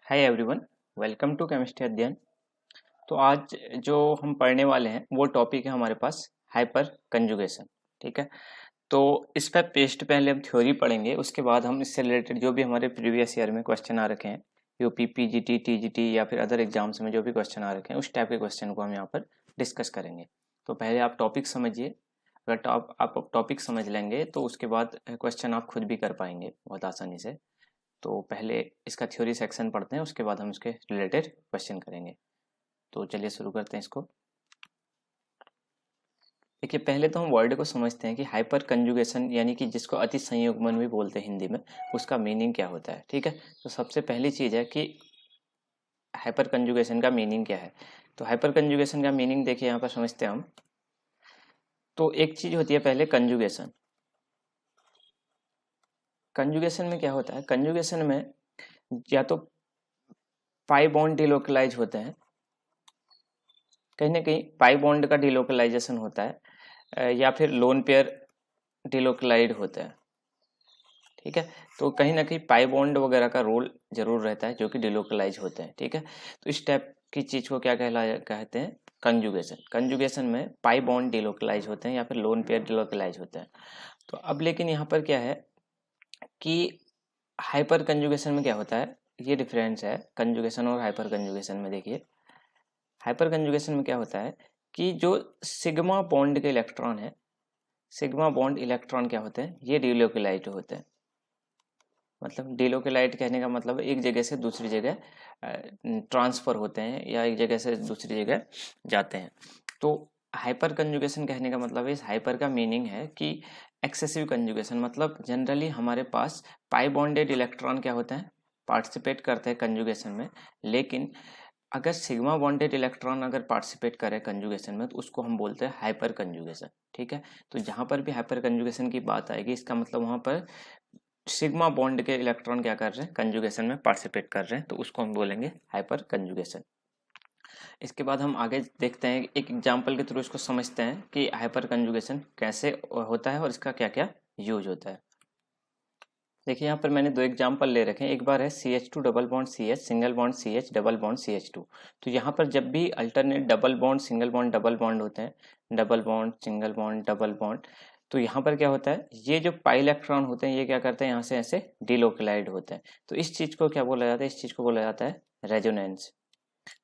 Hi everyone, welcome to chemistry Adhyayan. तो आज जो हम पढ़ने वाले हैं वो टॉपिक है हमारे पास हाइपर कंजुगेशन। ठीक है, तो इस पर पेस्ट पहले हम थ्योरी पढ़ेंगे, उसके बाद हम इससे रिलेटेड जो भी हमारे प्रीवियस ईयर में क्वेश्चन आ रखे हैं, यूपी पीजीटी टीजीटी या फिर अदर एग्जाम्स में जो भी क्वेश्चन आ रखे हैं उस टाइप के क्वेश्चन को हम यहाँ पर डिस्कस करेंगे। तो पहले आप टॉपिक समझिए। अगर आप टॉपिक समझ लेंगे तो उसके बाद क्वेश्चन आप खुद भी कर पाएंगे बहुत आसानी से। तो पहले इसका थ्योरी सेक्शन पढ़ते हैं, उसके बाद हम इसके रिलेटेड क्वेश्चन करेंगे। तो चलिए शुरू करते हैं इसको। देखिए, पहले तो हम वर्ड को समझते हैं कि हाइपर कंजुगेशन यानी कि जिसको अति संयुग्मन भी बोलते हैं हिंदी में, उसका मीनिंग क्या होता है। ठीक है, तो सबसे पहली चीज़ है कि हाइपर कंजुगेशन का मीनिंग क्या है। तो हाइपर कंजुगेशन का मीनिंग देखिए यहाँ पर समझते हैं हम। तो एक चीज़ होती है पहले कंजुगेशन। कंजुगेशन में क्या होता है, कंजुगेशन में या तो पाई बॉन्ड डिलोकलाइज होते हैं, कहीं ना कहीं पाई बॉन्ड का डिलोकलाइजेशन होता है, या फिर लोन पेयर डिलोकलाइड होता है। ठीक है, तो कहीं ना कहीं पाई बॉन्ड वगैरह का रोल जरूर रहता है जो कि डिलोकलाइज होते हैं। ठीक है, तो इस टाइप की चीज को क्या कहते हैं, कंजुगेशन। कंजुगेशन में पाई बॉन्ड डिलोकलाइज होते हैं या फिर लोन पेयर डिलोकलाइज होते हैं। तो अब लेकिन यहाँ पर क्या है कि हाइपर कंजुगेशन में क्या होता है, ये डिफरेंस है कंजुगेशन और हाइपर कंजुगेशन में। देखिए, हाइपर कंजुगेशन में क्या होता है कि जो सिग्मा बॉन्ड के इलेक्ट्रॉन है, सिग्मा बॉन्ड इलेक्ट्रॉन क्या होते हैं, ये डिलोकलाइट होते हैं। मतलब डिलोकलाइट कहने का मतलब एक जगह से दूसरी जगह ट्रांसफर होते हैं या एक जगह से दूसरी जगह जाते हैं। तो हाइपर कंजुगेशन कहने का मतलब इस हाइपर का मीनिंग है कि एक्सेसिव कंजुगेशन, मतलब जनरली हमारे पास पाई बॉन्डेड इलेक्ट्रॉन क्या होते हैं, पार्टिसिपेट करते हैं कंजुगेशन में। लेकिन अगर सिग्मा बॉन्डेड इलेक्ट्रॉन अगर पार्टिसिपेट करे कंजुगेशन में तो उसको हम बोलते हैं हाइपर कंजुगेशन। ठीक है, तो जहां पर भी हाइपर कंजुगेशन की बात आएगी इसका मतलब वहां पर सिग्मा बॉन्ड के इलेक्ट्रॉन क्या कर रहे हैं, कंजुगेशन में पार्टिसिपेट कर रहे हैं, तो उसको हम बोलेंगे हाइपर कंजुगेशन। इसके बाद हम आगे देखते हैं, एक एग्जांपल के थ्रू इसको समझते हैं कि हाइपर कंजुगेशन कैसे होता है और इसका क्या क्या यूज होता है। देखिए, यहाँ पर मैंने दो एग्जांपल ले रखे हैं। एक बार है CH2 double bond CH single bond CH double bond CH2। तो यहाँ पर जब भी alternate double bond single bond double bond होते हैं, double bond single bond double bond, तो यहाँ पर क्या होता है, ये जो पाई इलेक्ट्रॉन होते हैं ये क्या करते हैं, यहाँ से ऐसे डिलोकलाइड होते हैं। तो इस चीज को क्या बोला जाता है, इस चीज को बोला जाता है रेजोनेंस।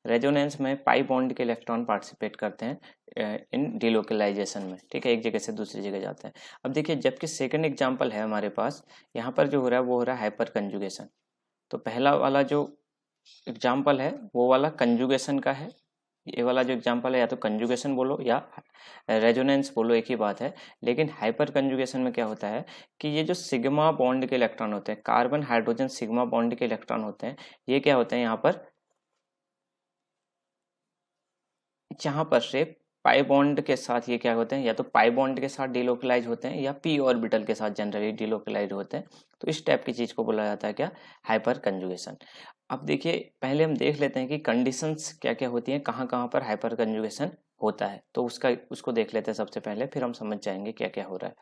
रेजोनेंस में पाई बॉन्ड के इलेक्ट्रॉन पार्टिसिपेट करते हैं इन डिलोकलाइजेशन में। ठीक है, एक जगह से दूसरी जगह जाते हैं। अब देखिए, जबकि सेकंड एग्जांपल है हमारे पास, यहाँ पर जो हो रहा है वो हो रहा है हाइपर कंजुगेशन। तो पहला वाला जो एग्जांपल है वो वाला कंजुगेशन का है, ये वाला जो एग्जांपल है या तो कंजुगेशन बोलो या रेजोनेंस बोलो, एक ही बात है। लेकिन हाइपर कंजुगेशन में क्या होता है कि ये जो सिग्मा बॉन्ड के इलेक्ट्रॉन होते हैं, कार्बन हाइड्रोजन सिग्मा बॉन्ड के इलेक्ट्रॉन होते हैं, ये क्या होते हैं यहाँ पर, जहां पर से पाई बॉन्ड के साथ ये क्या होते हैं, या तो पाई बॉन्ड के साथ डिलोकलाइज होते हैं या पी ऑर्बिटल के साथ जनरली डिलोकलाइज होते हैं। तो इस टाइप की चीज को बोला जाता है क्या, हाइपर कंजुगेशन। अब देखिए, पहले हम देख लेते हैं कि कंडीशंस क्या क्या होती हैं, कहाँ कहाँ पर हाइपर कंजुगेशन होता है। तो उसको देख लेते हैं सबसे पहले, फिर हम समझ जाएंगे क्या क्या हो रहा है।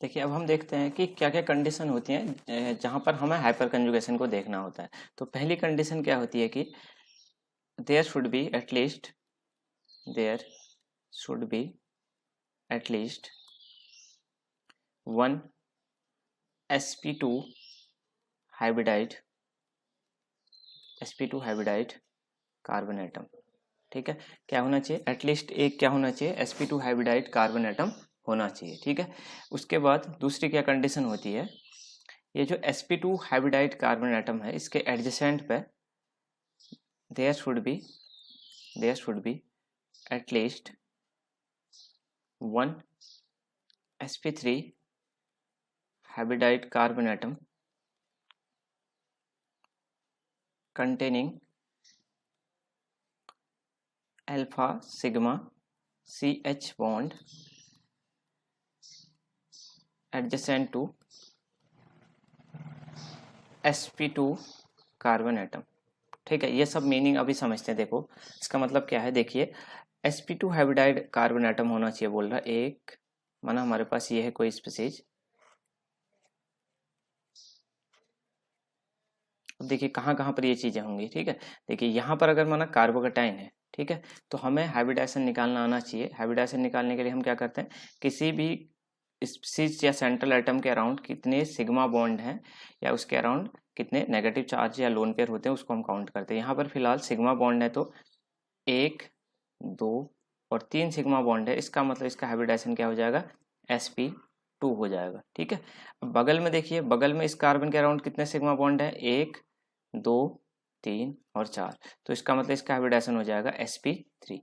देखिए, अब हम देखते हैं कि क्या क्या कंडीशन होती हैं जहां पर हमें हाइपर कंजुगेशन को देखना होता है। तो पहली कंडीशन क्या होती है कि there should be at least, there should be at least one sp2 hybridized sp2 hybridized carbon atom. ठीक है, क्या होना चाहिए, एटलीस्ट एक क्या होना चाहिए, sp2 हाइब्रिडाइड कार्बन एटम होना चाहिए। ठीक है, उसके बाद दूसरी क्या कंडीशन होती है, ये जो sp2 हाइब्रिडाइड कार्बन एटम है इसके एडजेसेंट पे there should be at least one sp3 hybridized carbon atom containing alpha sigma CH bond adjacent to sp2 carbon atom. ठीक है, ये सब मीनिंग अभी समझते हैं। देखो, इसका मतलब क्या है, देखिए sp2 हाइब्रिडाइड कार्बन एटम होना चाहिए बोल रहा है एक, माना हमारे पास ये है कोई स्पीसीज, अब देखिए कहाँ कहाँ पर ये चीज़ें होंगी, ठीक है। देखिए यहाँ पर अगर माना कार्बोकेटाइन है, ठीक है, तो हमें हाइब्रिडाइजेशन निकालना आना चाहिए। हाइब्रिडाइजेशन निकालने के लिए हम क्या करते हैं, किसी भी स्पीसीज या सेंट्रल एटम के अराउंड कितने सिग्मा बॉन्ड हैं या उसके अराउंड कितने नेगेटिव चार्ज या लोन पेयर होते हैं उसको हम काउंट करते हैं। यहाँ पर फिलहाल सिग्मा बॉन्ड है तो 1, 2 और 3 सिग्मा बॉन्ड है, इसका मतलब इसका हाइब्रिडाइजेशन क्या हो जाएगा, sp2 हो जाएगा, ठीक है। अब बगल में देखिए, बगल में इस कार्बन के अराउंड कितने सिग्मा बॉन्ड है, 1, 2, 3 और 4, तो इसका मतलब इसका हाइब्रिडाइजेशन हो जाएगा sp3।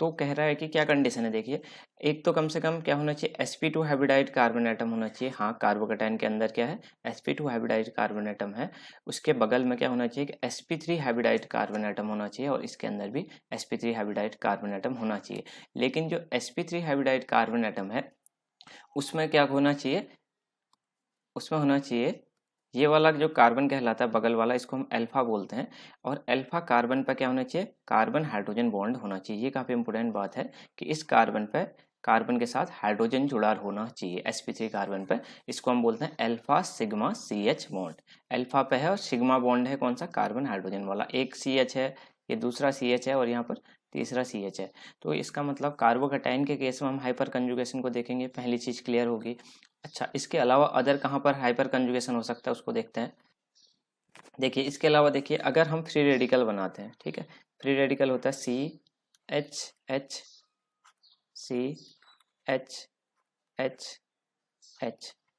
तो कह रहा है कि क्या कंडीशन है, देखिए एक तो कम से कम क्या होना चाहिए, sp2 हाइब्रिडाइड कार्बन एटम होना चाहिए। हाँ, कार्बोकेटाइन के अंदर क्या है, sp2 हाइब्रिडाइड कार्बन एटम है। उसके बगल में क्या होना चाहिए कि sp3 हाइब्रिडाइड कार्बन एटम होना चाहिए और इसके अंदर भी sp3 हाइब्रिडाइड कार्बन एटम होना चाहिए। लेकिन जो sp3 हाइब्रिडाइड कार्बन एटम है उसमें क्या होना चाहिए, उसमें होना चाहिए ये वाला जो कार्बन कहलाता है बगल वाला, इसको हम अल्फा बोलते हैं। और अल्फा कार्बन पर क्या होना चाहिए, कार्बन हाइड्रोजन बॉन्ड होना चाहिए। ये काफ़ी इंपॉर्टेंट बात है कि इस कार्बन पर कार्बन के साथ हाइड्रोजन जुड़ा होना चाहिए sp3 कार्बन पर। इसको हम बोलते हैं alpha sigma CH bond. Alpha पे है और सिग्मा बॉन्ड है कौन सा, कार्बन हाइड्रोजन वाला। एक CH है, ये दूसरा CH है और यहाँ पर तीसरा CH है। तो इसका मतलब कार्बोकेटाइन के केस में हम हाइपर कंजुगेशन को देखेंगे, पहली चीज़ क्लियर होगी। अच्छा, इसके अलावा अदर कहाँ पर हाइपर कंजुगेशन हो सकता है उसको देखते हैं। देखिए इसके अलावा देखिए अगर हम फ्री रेडिकल बनाते हैं, ठीक है, फ्री रेडिकल होता है CH CH,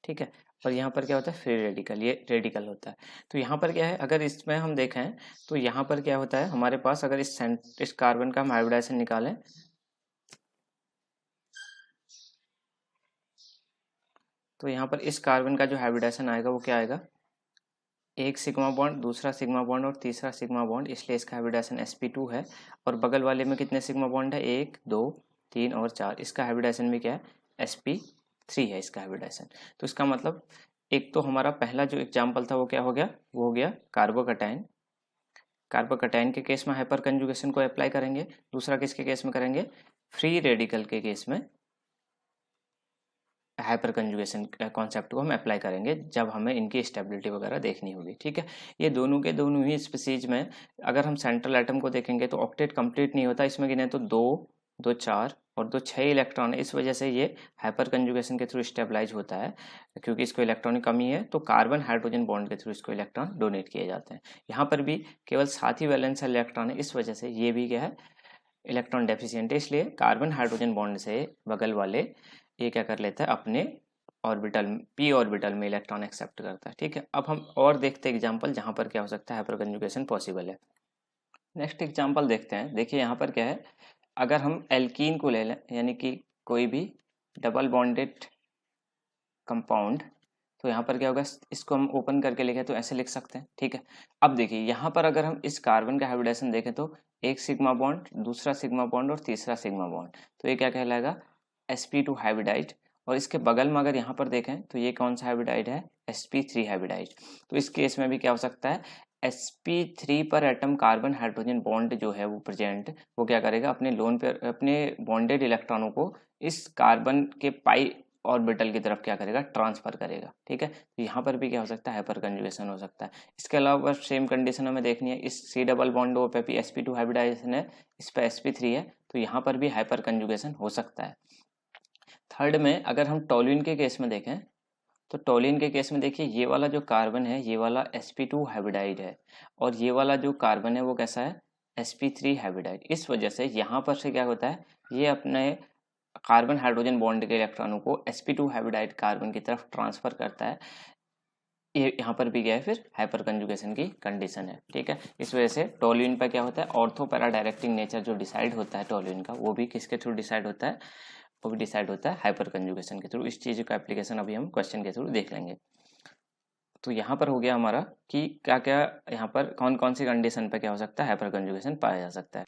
ठीक है, और यहाँ पर क्या होता है फ्री रेडिकल, ये रेडिकल होता है। तो यहाँ पर क्या है, अगर इसमें हम देखें तो यहाँ पर क्या होता है हमारे पास, अगर इस कार्बन का हम हाइब्रिडाइजेशन निकालें तो यहाँ पर इस कार्बन का जो हाइब्रिडाइजेशन आएगा वो क्या आएगा, एक सिग्मा बॉन्ड, दूसरा सिग्मा बॉन्ड और तीसरा सिग्मा बॉन्ड, इसलिए इसका हाइब्रिडाइजेशन sp2 है। और बगल वाले में कितने सिग्मा बॉन्ड है, 1, 2, 3 और 4, इसका हाइब्रिडाइजेशन भी क्या है, sp3 है इसका हाइब्रिडाइजेशन। तो इसका मतलब एक तो हमारा पहला जो एग्जाम्पल था वो क्या हो गया, वो हो गया कार्बोकेटाइन। कार्बोकेटाइन के केस में हाइपर कंजुगेशन को अप्लाई करेंगे। दूसरा किसके केस में करेंगे, फ्री रेडिकल के केस में हाइपर कंजुगेशन कॉन्सेप्ट को हम अप्लाई करेंगे जब हमें इनकी स्टेबिलिटी वगैरह देखनी होगी, ठीक है। ये दोनों के दोनों ही स्पीसीज में अगर हम सेंट्रल एटम को देखेंगे तो ऑक्टेट कंप्लीट नहीं होता, इसमें गिने तो 2, 2 4 और 2 6 इलेक्ट्रॉन है। इस वजह से ये हाइपर कंजुगेशन के थ्रू स्टेबलाइज होता है, क्योंकि इसको इलेक्ट्रॉनिक कमी है तो कार्बन हाइड्रोजन बॉन्ड के थ्रू इसको इलेक्ट्रॉन डोनेट किए जाते हैं। यहाँ पर भी केवल 7 ही वैलेंस इलेक्ट्रॉन है, इस वजह से ये भी क्या है, इलेक्ट्रॉन डेफिशिएंट है। इसलिए कार्बन हाइड्रोजन बॉन्ड से बगल वाले ये क्या कर लेता है, अपने ऑर्बिटल p ऑर्बिटल में इलेक्ट्रॉन एक्सेप्ट करता है, ठीक है। अब हम और देखते हैं एग्जांपल जहां पर क्या हो सकता है, हाइपर कंजुगेशन पॉसिबल है। नेक्स्ट एग्जांपल देखते हैं। देखिए यहाँ पर क्या है, अगर हम एल्कीन को ले लें, यानी कि कोई भी डबल बॉन्डेड कंपाउंड, तो यहाँ पर क्या होगा, इसको हम ओपन करके लिखें तो ऐसे लिख सकते हैं, ठीक है। अब देखिए यहाँ पर अगर हम इस कार्बन का हाइब्रिडाइजेशन देखें तो एक सिग्मा बॉन्ड, दूसरा सिग्मा बॉन्ड और तीसरा सिग्मा बॉन्ड, तो ये क्या कहलाएगा, sp2 हाइब्रिडाइड। और इसके बगल में अगर यहाँ पर देखें तो ये कौन सा हाइब्रिडाइड है, sp3 हाइब्रिडाइड। तो इस केस में भी क्या हो सकता है, sp3 पर एटम कार्बन हाइड्रोजन बॉन्ड जो है वो प्रेजेंट, वो क्या करेगा, अपने लोन पे अपने बॉन्डेड इलेक्ट्रॉनों को इस कार्बन के पाई ऑर्बिटल की तरफ क्या करेगा, ट्रांसफर करेगा, ठीक है। तो यहाँ पर भी क्या हो सकता है, हाइपर कंजुगेशन हो सकता है। इसके अलावा सेम कंडीशन हमें देखनी है, इस C डबल बॉन्ड पे भी sp2 हाइब्रिडाइजेशन है, इस पे sp3 है, तो यहाँ पर भी हाइपर कंजुगेशन हो सकता है। थर्ड में अगर हम टोल्यूइन के केस में देखें तो टोल्यूइन के केस में देखिए ये वाला जो कार्बन है ये वाला sp2 हाइब्रिडाइड है और ये वाला जो कार्बन है वो कैसा है, sp3 हाइब्रिडाइड। इस वजह से यहाँ पर से क्या होता है, ये अपने कार्बन हाइड्रोजन बॉन्ड के इलेक्ट्रॉनों को sp2 हाइब्रिडाइड कार्बन की तरफ ट्रांसफर करता है। ये यहाँ पर भी गया है, फिर हाइपर कंजुगेशन की कंडीशन है, ठीक है। इस वजह से टोल्यूइन पर क्या होता है, ऑर्थो पैरा डायरेक्टिंग नेचर जो डिसाइड होता है टोल्यूइन का, वो भी किसके थ्रू डिसाइड होता है, वो भी डिसाइड होता है हाइपर कंजुगेशन के थ्रू। इस चीज़ का एप्लीकेशन अभी हम क्वेश्चन के थ्रू देख लेंगे। तो यहाँ पर हो गया हमारा कि क्या क्या यहाँ पर कौन कौन सी कंडीशन पे क्या हो सकता है, हाइपर कंजुगेशन पाया जा सकता है।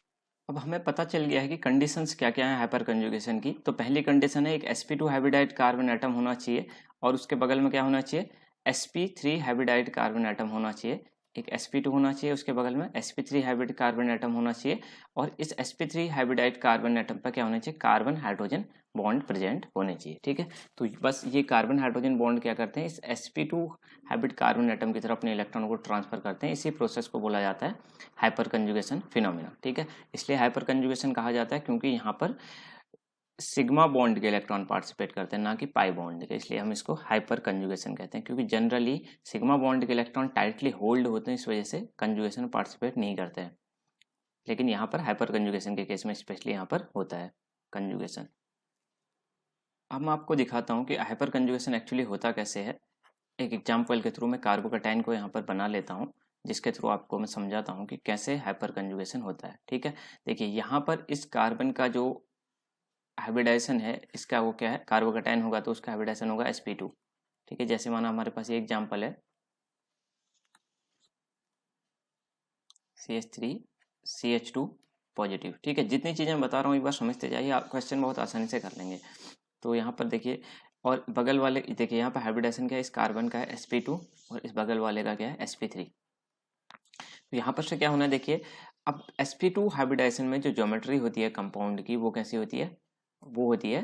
अब हमें पता चल गया है कि कंडीशंस क्या क्या है हाइपर कंजुगेशन की। तो पहली कंडीशन है एक sp2 हाइब्रिडाइड कार्बन एटम होना चाहिए और उसके बगल में क्या होना चाहिए, sp3 हाइब्रिडाइड कार्बन एटम होना चाहिए। एक sp2 होना चाहिए, उसके बगल में sp3 हाइब्रिड कार्बन एटम होना चाहिए, और इस sp3 हाइब्रिडाइड कार्बन एटम पर क्या होना चाहिए, कार्बन हाइड्रोजन बॉन्ड प्रेजेंट होने चाहिए। ठीक है, तो बस ये कार्बन हाइड्रोजन बॉन्ड क्या करते हैं, इस sp2 हाइब्रिड कार्बन एटम की तरफ अपने इलेक्ट्रॉन को ट्रांसफर करते हैं। इसी प्रोसेस को बोला जाता है हाइपर कंजुगेशन फिनोमेना। ठीक है, इसलिए हाइपर कंजुगेशन कहा जाता है क्योंकि यहाँ पर सिग्मा बॉन्ड के इलेक्ट्रॉन पार्टिसिपेट करते हैं, ना कि पाई बॉन्ड के, इसलिए हम इसको हाइपर कंजुगेशन कहते हैं। क्योंकि जनरली सिग्मा बॉन्ड के इलेक्ट्रॉन टाइटली होल्ड होते हैं, इस वजह से कंजुगेशन में पार्टिसिपेट नहीं करते हैं, लेकिन यहाँ पर हाइपर कंजुगेशन के केस में स्पेशली यहाँ पर होता है कंजुगेशन। अब मैं आपको दिखाता हूँ कि हाइपर कंजुगेशन एक्चुअली होता कैसे है। एक एग्जाम्पल के थ्रू मैं कार्बोकैटायन को यहाँ पर बना लेता हूँ, जिसके थ्रू आपको मैं समझाता हूँ कि कैसे हाइपर कंजुगेशन होता है। ठीक है, देखिए यहाँ पर इस कार्बन का जो हाइब्रिडाइजेशन है, इसका वो क्या है, कार्बोकैटायन होगा तो उसका हाइब्रिडाइजेशन होगा sp2। ठीक है, जैसे माना हमारे पास ये एग्जांपल है CH3 CH2 पॉजिटिव। ठीक है, जितनी चीज़ें मैं बता रहा हूँ एक बार समझते जाइए, आप क्वेश्चन बहुत आसानी से कर लेंगे। तो यहाँ पर देखिए, और बगल वाले देखिए यहाँ पर हाइब्रिडाइजेशन क्या है, इस कार्बन का है sp2 और इस बगल वाले का क्या है sp3। तो यहाँ पर से क्या होना है, देखिए अब sp2 हाइब्रिडाइजेशन में जो ज्योमेट्री होती है कंपाउंड की, वो कैसी होती है, वो होती है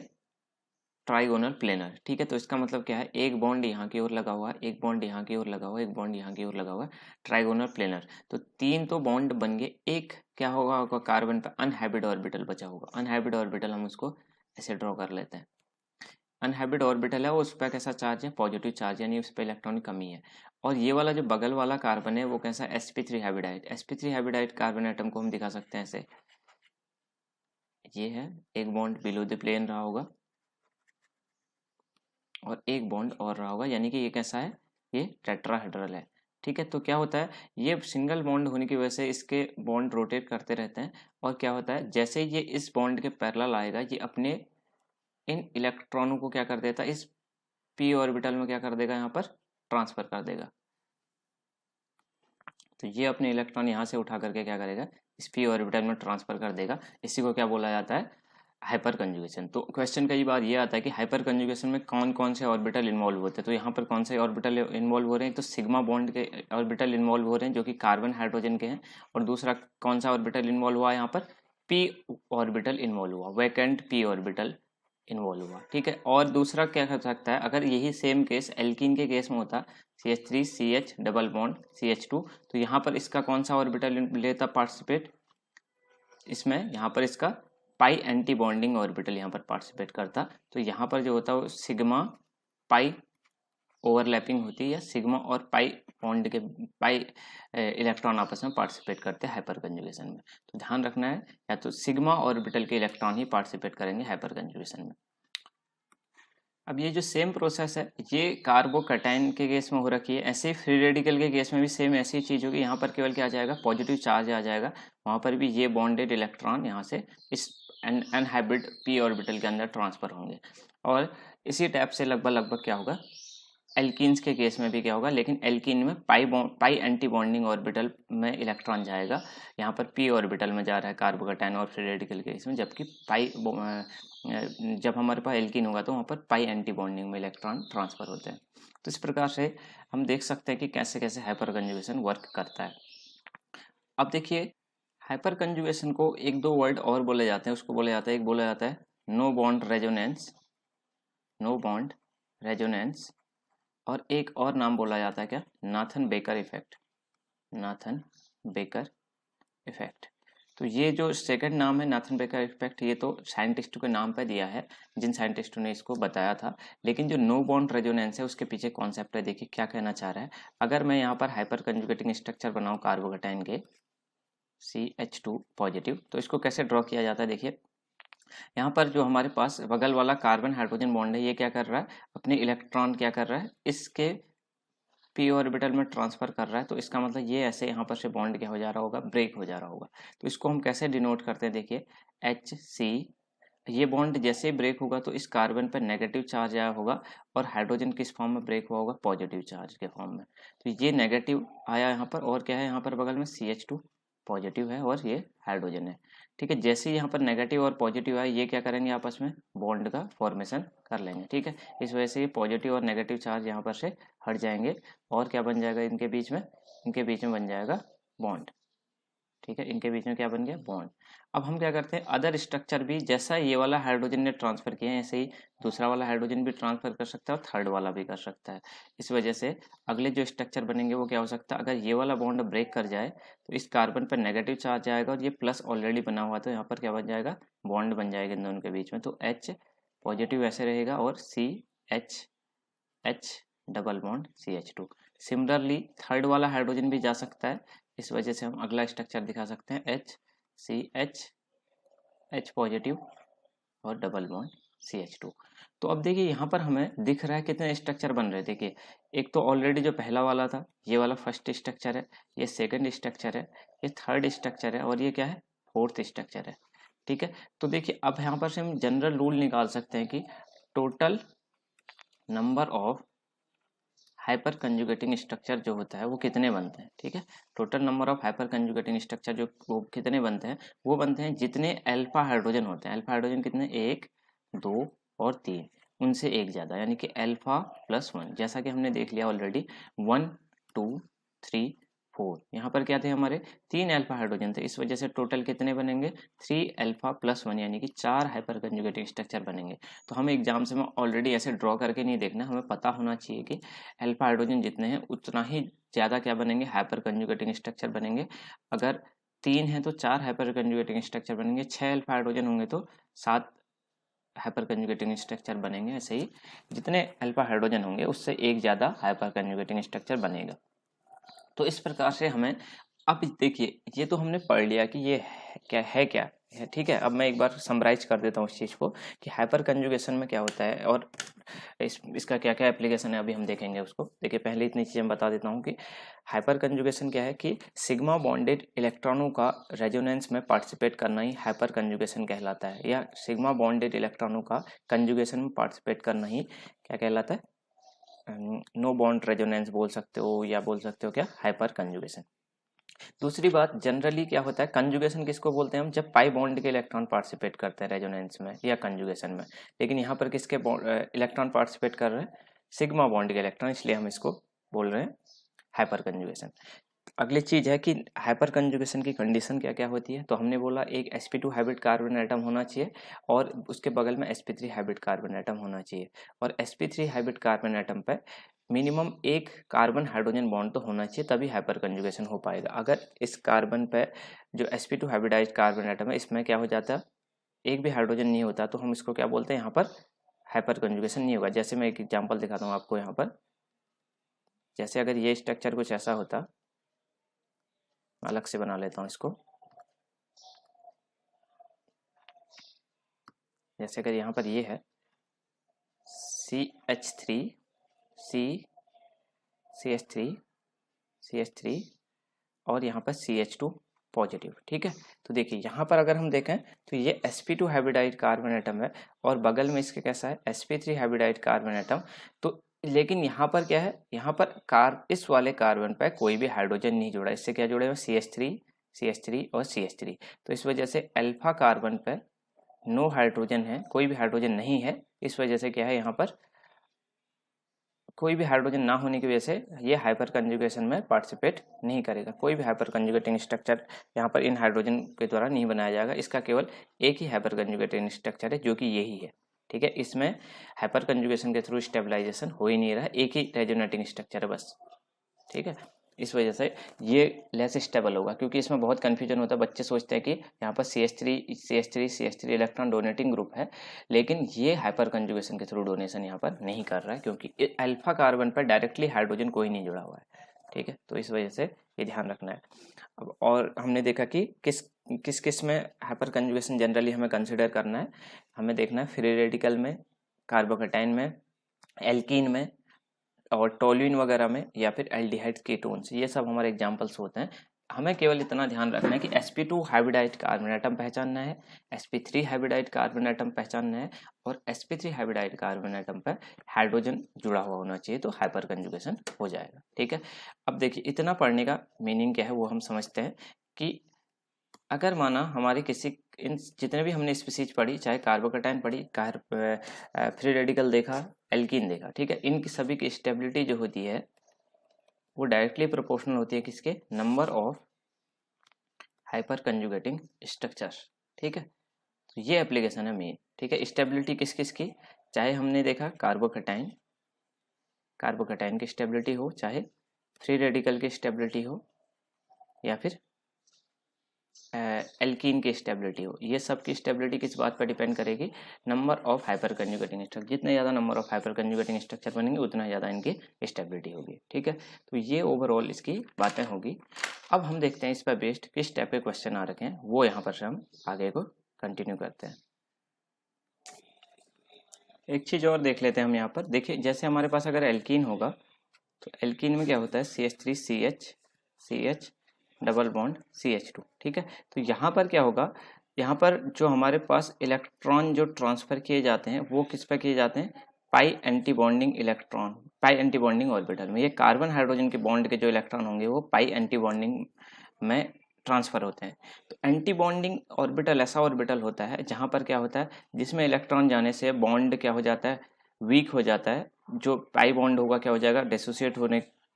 ट्राइगोनल प्लेनर। ठीक है, तो इसका मतलब क्या है, एक बॉन्ड यहाँ की ओर लगा हुआ है, एक बॉन्ड यहाँ की ओर लगा हुआ है, एक बॉन्ड यहाँ की ओर लगा हुआ है, ट्राइगोनल प्लेनर। तो तीन तो बॉन्ड बन गए, एक क्या होगा कार्बन पे अनहाइब्रिड ऑर्बिटल बचा होगा। अनहाइब्रिड ऑर्बिटल हम उसको ऐसे ड्रॉ कर लेते हैं। अनहाइब्रिड ऑर्बिटल है, वो उस पर कैसा चार्ज है, पॉजिटिव चार्ज, यानी उस पर इलेक्ट्रॉनिक कमी है। और ये वाला जो बगल वाला कार्बन है वो कैसा, sp3 हाइब्रिडाइड। sp3 hybridized carbon atom को हम दिखा सकते हैं ऐसे, ये है एक बॉन्ड बिलो द प्लेन रहा होगा और एक बॉन्ड और रहा होगा, यानी कि ये कैसा है, ये टेट्राहेड्रल है। ठीक है, तो क्या होता है, ये सिंगल बॉन्ड होने की वजह से इसके बॉन्ड रोटेट करते रहते हैं, और क्या होता है, जैसे ये इस बॉन्ड के पैरेलल आएगा, ये अपने इन इलेक्ट्रॉनों को क्या कर देता है, इस p ऑर्बिटल में क्या कर देगा, यहाँ पर ट्रांसफर कर देगा। तो ये अपने इलेक्ट्रॉन यहाँ से उठा करके क्या करेगा, इस p ऑर्बिटल में ट्रांसफर कर देगा। इसी को क्या बोला जाता है, हाइपर कंजुगेशन। तो क्वेश्चन कई बार ये आता है कि हाइपर कंजुगेशन में कौन कौन से ऑर्बिटल इन्वॉल्व होते हैं। तो यहाँ पर कौन से ऑर्बिटल इन्वॉल्व हो रहे हैं, तो सिग्मा बॉन्ड के ऑर्बिटल इन्वॉल्व हो रहे हैं जो कि कार्बन हाइड्रोजन के हैं। और दूसरा कौन सा ऑर्बिटल इन्वॉल्व हुआ, यहाँ पर p ऑर्बिटल इन्वॉल्व हुआ, वैकेंट p ऑर्बिटल इन्वॉल्व हुआ। ठीक है, और दूसरा क्या कर सकता है, अगर यही सेम केस एल्कीन के केस में होता, CH3 CH double bond CH2, तो यहाँ पर इसका कौन सा ऑर्बिटल लेता पार्टिसिपेट, इसमें यहाँ पर इसका पाई एंटी बॉन्डिंग ऑर्बिटल यहाँ पर पार्टिसिपेट करता। तो यहाँ पर जो होता है वो सिग्मा पाई ओवरलैपिंग होती है, या सिग्मा और पाई बॉन्ड के पाई इलेक्ट्रॉन आपस में पार्टिसिपेट करते हैं हाइपर कंजुगेशन में। तो ध्यान रखना है, या तो सिग्मा ऑर्बिटल के इलेक्ट्रॉन ही पार्टिसिपेट करेंगे हाइपर कंजुगेशन में। अब ये जो सेम प्रोसेस है ये कार्बोकैटायन के केस में हो रखी है, ऐसे ही फ्री रेडिकल के केस में भी सेम ऐसी चीज़ होगी। यहाँ पर केवल क्या आ जाएगा, पॉजिटिव चार्ज आ जाएगा, वहाँ पर भी ये बॉन्डेड इलेक्ट्रॉन यहाँ से इस अनहाइब्रिड p ऑर्बिटल के अंदर ट्रांसफर होंगे। और इसी टाइप से लगभग क्या होगा, एल्कीन्स के केस में भी क्या होगा, लेकिन एल्कीन में पाई एंटी बॉन्डिंग ऑर्बिटल में इलेक्ट्रॉन जाएगा, यहाँ पर p ऑर्बिटल में जा रहा है कार्बोकैटायन और फ्री रेडिकल के केस में, जबकि जब हमारे पास एल्कीन होगा तो वहाँ पर पाई एंटी बॉन्डिंग में इलेक्ट्रॉन ट्रांसफर होते हैं। तो इस प्रकार से हम देख सकते हैं कि कैसे कैसे हाइपर कंजुगेशन वर्क करता है। अब देखिए, हाइपर कंजुगेशन को एक दो वर्ड और बोले जाते हैं, उसको बोला जाता है, एक बोला जाता है no bond resonance, no bond resonance, और एक और नाम बोला जाता है क्या, Nathan Baker effect, Nathan Baker effect. तो ये जो सेकंड नाम है नाथन बेकर इफेक्ट, ये तो साइंटिस्टों के नाम पे दिया है, जिन साइंटिस्टों ने इसको बताया था। लेकिन जो नो बॉन्ड रेजोनेंस है उसके पीछे कॉन्सेप्ट है, देखिए क्या कहना चाह रहा है। अगर मैं यहाँ पर हाइपर कंजुगेटिंग स्ट्रक्चर बनाऊँ कार्बोकैटायन के CH2 पॉजिटिव, तो इसको कैसे ड्रॉ किया जाता है, देखिए यहाँ पर जो हमारे पास बगल वाला कार्बन हाइड्रोजन बॉन्ड है, ये क्या कर रहा है, अपने इलेक्ट्रॉन क्या कर रहा है, इसके p ऑर्बिटल में ट्रांसफर कर रहा है। तो इसका मतलब ये ऐसे यहाँ पर से बॉन्ड क्या हो जा रहा होगा, ब्रेक हो जा रहा होगा। तो इसको हम कैसे डिनोट करते हैं, देखिए HC, ये बॉन्ड जैसे ही ब्रेक होगा तो इस कार्बन पर नेगेटिव चार्ज आया होगा, और हाइड्रोजन किस फॉर्म में ब्रेक हुआ होगा, पॉजिटिव चार्ज के फॉर्म में। तो ये नेगेटिव आया यहाँ पर, और क्या है यहाँ पर बगल में CH2 पॉजिटिव है और ये हाइड्रोजन है। ठीक है, जैसे ही यहाँ पर नेगेटिव और पॉजिटिव आए, ये क्या करेंगे, आपस में बॉन्ड का फॉर्मेशन कर लेंगे। ठीक है, इस वजह से ये पॉजिटिव और नेगेटिव चार्ज यहाँ पर से हट जाएंगे, और क्या बन जाएगा इनके बीच में, इनके बीच में बन जाएगा बॉन्ड। ठीक है, इनके बीच में क्या बन गया, बॉन्ड। अब हम क्या करते हैं, अदर स्ट्रक्चर भी जैसा ये वाला हाइड्रोजन ने ट्रांसफर किया है ऐसे ही दूसरा वाला हाइड्रोजन भी ट्रांसफर कर सकता है और थर्ड वाला भी कर सकता है। इस वजह से अगले जो स्ट्रक्चर बनेंगे वो क्या हो सकता है, अगर ये वाला बॉन्ड ब्रेक कर जाए तो इस कार्बन पर नेगेटिव चार्ज आएगा और ये प्लस ऑलरेडी बना हुआ तो यहाँ पर क्या बन जाएगा, बॉन्ड बन जाएगा इन दोनों के बीच में। तो H पॉजिटिव ऐसे रहेगा और H double bond CH2। Similarly third वाला हाइड्रोजन भी जा सकता है, इस वजह से हम अगला स्ट्रक्चर दिखा सकते हैं HCH, H पॉजिटिव और डबल बॉन्ड CH2। तो अब देखिए यहाँ पर हमें दिख रहा है कितने स्ट्रक्चर बन रहे हैं। देखिए एक तो ऑलरेडी जो पहला वाला था ये वाला फर्स्ट स्ट्रक्चर है, ये सेकंड स्ट्रक्चर है, ये थर्ड स्ट्रक्चर है और ये क्या है, फोर्थ स्ट्रक्चर है। ठीक है, तो देखिए अब यहाँ पर से हम जनरल रूल निकाल सकते हैं कि total number of hyper conjugating structure जो होता है वो कितने बनते हैं। ठीक है, total number of hyper conjugating structure जो वो कितने बनते हैं, वो बनते हैं जितने अल्फा हाइड्रोजन होते हैं। अल्फा हाइड्रोजन कितने, 1 2 और 3, उनसे एक ज़्यादा, यानी कि अल्फा प्लस 1। जैसा कि हमने देख लिया ऑलरेडी 1 2 3 4, यहाँ पर क्या थे हमारे 3 अल्फा हाइड्रोजन थे, इस वजह से टोटल कितने बनेंगे 3 अल्फा प्लस 1, यानी कि 4 हाइपर कंजुगेटिंग स्ट्रक्चर बनेंगे। तो हमें एग्जाम से में ऑलरेडी ऐसे ड्रॉ करके नहीं देखना, हमें पता होना चाहिए कि अल्फा हाइड्रोजन जितने हैं उतना ही ज़्यादा क्या बनेंगे, हाइपर कंजुगेटिंग स्ट्रक्चर बनेंगे। अगर 3 है तो 4 हाइपर कंजुगेटिंग स्ट्रक्चर बनेंगे, 6 अल्फा हाइड्रोजन होंगे तो 7 हाइपर कंजुगेटिंग स्ट्रक्चर बनेंगे। ऐसे ही जितने अल्फा हाइड्रोजन होंगे उससे एक ज़्यादा हाइपर कंजुगेटिंग स्ट्रक्चर बनेगा। तो इस प्रकार से हमें, अब देखिए ये तो हमने पढ़ लिया कि ये क्या है। ठीक है, अब मैं एक बार समराइज कर देता हूँ इस चीज़ को कि हाइपर कंजुगेशन में क्या होता है और इसका क्या क्या एप्लीकेशन है, अभी हम देखेंगे उसको। देखिए पहले इतनी चीज़ें बता देता हूँ कि हाइपर कंजुगेशन क्या है कि सिग्मा बॉन्डेड इलेक्ट्रॉनों का रेजोनेंस में पार्टिसिपेट करना ही हाइपर कंजुगेशन कहलाता है, या सिग्मा बॉन्डेड इलेक्ट्रॉनों का कंजुगेशन में पार्टिसिपेट करना ही क्या कहलाता है, नो बॉन्ड रेजोनेंस बोल सकते हो, या बोल सकते हो क्या, हाइपर कंजुगेशन। दूसरी बात, जनरली क्या होता है, कंजुगेशन किसको बोलते हैं हम, जब पाई बॉन्ड के इलेक्ट्रॉन पार्टिसिपेट करते हैं रेजोनेंस में या कंजुगेशन में। लेकिन यहाँ पर किसके इलेक्ट्रॉन पार्टिसिपेट कर रहे हैं, सिग्मा बॉन्ड के इलेक्ट्रॉन, इसलिए हम इसको बोल रहे हैं हाइपर कंजुगेशन। अगली चीज है कि हाइपर कंजुगेशन की कंडीशन क्या क्या होती है। तो हमने बोला एक sp2 हाइब्रिड कार्बन एटम होना चाहिए और उसके बगल में sp3 हाइब्रिड कार्बन एटम होना चाहिए, और sp3 हाइब्रिड कार्बन एटम पे मिनिमम एक कार्बन हाइड्रोजन बॉन्ड तो होना चाहिए, तभी हाइपर कंजुगेशन हो पाएगा। अगर इस कार्बन पे जो sp2 हाइब्रिडाइज्ड कार्बन एटम है इसमें क्या हो जाता है, एक भी हाइड्रोजन नहीं होता, तो हम इसको क्या बोलते हैं, यहाँ पर हाइपर कंजुगेशन नहीं होगा। जैसे मैं एक एग्जाम्पल दिखाता हूँ आपको यहाँ पर, जैसे अगर ये स्ट्रक्चर कुछ ऐसा होता, अलग से बना लेता हूँ इसको। जैसे अगर यहाँ पर ये है CH3 CH3 और यहाँ पर CH2 पॉजिटिव। ठीक है, तो देखिए यहाँ पर अगर हम देखें तो ये sp2 हाइब्रिडाइज्ड कार्बन एटम है और बगल में इसके कैसा है sp3 हाइब्रिडाइज्ड कार्बन एटम। तो लेकिन यहाँ पर क्या है, यहाँ पर इस वाले कार्बन पर कोई भी हाइड्रोजन नहीं जुड़ा, इससे क्या जुड़े हुए CH3 और CH3। तो इस वजह से अल्फा कार्बन पर नो हाइड्रोजन है, कोई भी हाइड्रोजन नहीं है। इस वजह से क्या है, यहाँ पर कोई भी हाइड्रोजन ना होने की वजह से ये हाइपर कंजुगेशन में पार्टिसिपेट नहीं करेगा। कोई भी हाइपर कंजुगेटिंग स्ट्रक्चर यहाँ पर इन हाइड्रोजन के द्वारा नहीं बनाया जाएगा। इसका केवल एक ही हाइपर कंजुगेटिंग स्ट्रक्चर है जो कि यही है। ठीक है, इसमें हाइपर कंजुगेशन के थ्रू स्टेबलाइजेशन हो ही नहीं रहा है, एक ही रेजोनेटिंग स्ट्रक्चर है बस। ठीक है, इस वजह से ये लेस स्टेबल होगा, क्योंकि इसमें बहुत कंफ्यूजन होता है। बच्चे सोचते हैं कि यहाँ पर CH3 इलेक्ट्रॉन डोनेटिंग ग्रुप है, लेकिन ये हाइपर कंजुगेशन के थ्रू डोनेशन यहाँ पर नहीं कर रहा है, क्योंकि अल्फा कार्बन पर डायरेक्टली हाइड्रोजन कोई नहीं जुड़ा हुआ है। ठीक है, तो इस वजह से ये ध्यान रखना है। अब और हमने देखा कि किस किस में हाइपर कंजुगेशन जनरली हमें कंसिडर करना है। हमें देखना है फ्री रेडिकल में, कार्बोकेटाइन में, एल्कीन में और टोल्यूइन वगैरह में, या फिर एल्डिहाइड कीटोन्स, ये सब हमारे एग्जांपल्स होते हैं। हमें केवल इतना ध्यान रखना है कि sp2 हाइब्रिडाइज्ड कार्बन एटम पहचानना है, sp3 हाइब्रिडाइज्ड कार्बन एटम पहचानना है, और sp3 हाइब्रिडाइज्ड कार्बन एटम पर हाइड्रोजन जुड़ा हुआ होना चाहिए, तो हाइपर कंजुगेशन हो जाएगा। ठीक है, अब देखिए इतना पढ़ने का मीनिंग क्या है वो हम समझते हैं कि अगर माना हमारी किसी, इन जितने भी हमने स्पीसीज पढ़ी, चाहे कार्बोकेटाइन पढ़ी, फ्री रेडिकल देखा, एल्कीन देखा, ठीक है, इनकी सभी की स्टेबिलिटी जो होती है वो डायरेक्टली प्रोपोर्शनल होती है किसके, number of hyper conjugating structure. ठीक है, तो ये एप्लीकेशन है मेन। ठीक है, स्टेबिलिटी किस किस की, चाहे हमने देखा कार्बोकेटाइन की स्टेबिलिटी हो, चाहे फ्री रेडिकल की स्टेबिलिटी हो, या फिर एल्कीन की स्टेबिलिटी हो, ये सब की स्टेबिलिटी किस बात पर डिपेंड करेगी, number of hyper conjugating structure. जितने ज़्यादा number of hyper conjugating structure बनेंगे उतना ज़्यादा इनकी स्टेबिलिटी होगी। ठीक है, तो ये ओवरऑल इसकी बातें होगी। अब हम देखते हैं इस पर बेस्ड किस टाइप के क्वेश्चन आ रखे हैं, वो यहाँ पर से हम आगे को कंटिन्यू करते हैं। एक चीज़ और देख लेते हैं हम यहाँ पर। देखिए जैसे हमारे पास अगर एल्कीन होगा तो एल्कीन में क्या होता है, CH3CH डबल बॉन्ड CH2। ठीक है, तो यहाँ पर क्या होगा, यहाँ पर जो हमारे पास इलेक्ट्रॉन जो ट्रांसफ़र किए जाते हैं वो किस पर किए जाते हैं, पाई एंटी बॉन्डिंग इलेक्ट्रॉन, पाई एंटी बॉन्डिंग ऑर्बिटल में। ये कार्बन हाइड्रोजन के बॉन्ड के जो इलेक्ट्रॉन होंगे वो पाई एंटी बॉन्डिंग में ट्रांसफ़र होते हैं। तो एंटी बॉन्डिंग ऑर्बिटल ऐसा ऑर्बिटल होता है जहाँ पर क्या होता है, जिसमें इलेक्ट्रॉन जाने से बॉन्ड क्या हो जाता है, वीक हो जाता है। जो पाई बॉन्ड होगा क्या हो जाएगा, डिसोसिएट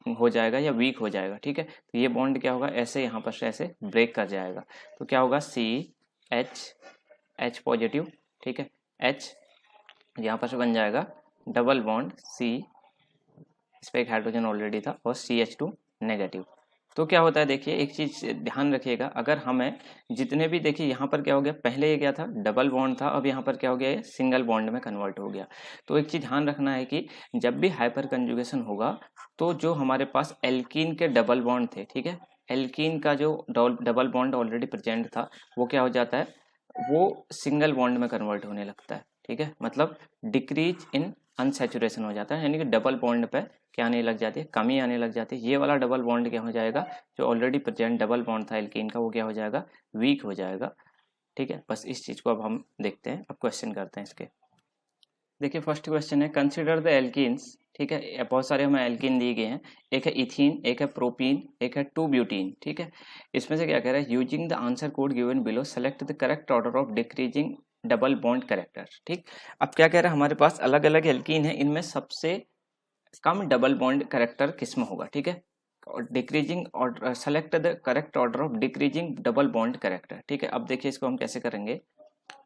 हो जाएगा या वीक हो जाएगा। ठीक है, तो ये बॉन्ड क्या होगा, ऐसे यहाँ पर से ऐसे ब्रेक कर जाएगा। तो क्या होगा, H पॉजिटिव। ठीक है, H यहाँ पर से बन जाएगा डबल बॉन्ड C, इस पर एक हाइड्रोजन ऑलरेडी था, और CH2 नेगेटिव। तो क्या होता है, देखिए एक चीज़ ध्यान रखिएगा, अगर हमें जितने भी, देखिए यहाँ पर क्या हो गया, पहले ये क्या था, डबल बॉन्ड था, अब यहाँ पर क्या हो गया, ये सिंगल बॉन्ड में कन्वर्ट हो गया। तो एक चीज़ ध्यान रखना है कि जब भी हाइपर कंजुगेशन होगा तो जो हमारे पास एल्कीन के डबल बॉन्ड थे, ठीक है, एल्कीन का जो डबल बॉन्ड ऑलरेडी प्रेजेंट था वो क्या हो जाता है, वो सिंगल बॉन्ड में कन्वर्ट होने लगता है। ठीक है, मतलब डिक्रीज इन अनसैचुरेशन हो जाता है, यानी कि डबल बॉन्ड पे क्या आने लग जाती है, कमी आने लग जाती है। ये वाला डबल बॉन्ड क्या हो जाएगा, जो ऑलरेडी प्रेजेंट डबल बॉन्ड था एल्कीन का, वो क्या हो जाएगा, वीक हो जाएगा। ठीक है, बस इस चीज़ को अब हम देखते हैं, अब क्वेश्चन करते हैं इसके। देखिए फर्स्ट क्वेश्चन है, कंसिडर द एल्कीन्स। ठीक है, बहुत सारे हमें एल्कीन दिए गए हैं, एक है इथीन, एक है प्रोपीन, एक है 2-ब्यूटीन। ठीक है, इसमें से क्या कह रहा है, using the answer code given below select the correct order of decreasing double bond character. ठीक, अब क्या कह रहा है, हमारे पास अलग अलग एल्कीन है, इनमें सबसे कम डबल बॉन्ड कैरेक्टर किसमें होगा। ठीक है, और डिक्रीजिंग और select the correct order of decreasing double bond character. ठीक है, अब देखिए इसको हम कैसे करेंगे।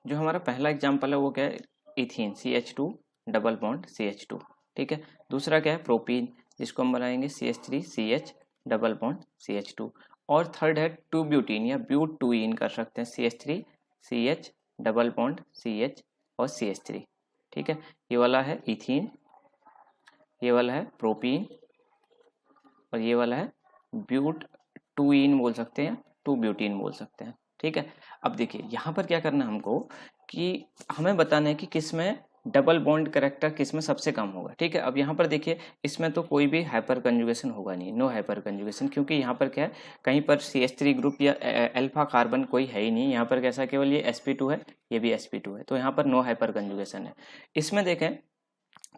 जो हमारा पहला एग्जांपल है वो क्या है, ethene CH2 double bond CH2। ठीक है, दूसरा क्या है, प्रोपीन, जिसको हम बनाएंगे CH3CH डबल बॉन्ड CH2। और थर्ड है 2-ब्यूटीन या ब्यूटूइन कर सकते हैं, CH3CH डबल बॉन्ड CH और CH3। ठीक है, ये वाला है इथीन, ये वाला है प्रोपीन, और ये वाला है ब्यूटूइन बोल सकते हैं, 2-ब्यूटीन बोल सकते हैं। ठीक है, अब देखिए यहाँ पर क्या करना है हमको, कि हमें बताना है कि किसमें डबल बॉन्ड कैरेक्टर किसमें सबसे कम होगा। ठीक है, अब यहाँ पर देखिए इसमें तो कोई भी हाइपर कंजुगेशन होगा नहीं, नो हाइपर कंजुगेशन, क्योंकि यहाँ पर क्या है, कहीं पर CH3 ग्रुप या अल्फा कार्बन कोई है ही नहीं। यहाँ पर कैसा, केवल ये sp2 है, ये भी sp2 है, तो यहाँ पर नो हाइपर कंजुगेशन है। इसमें देखें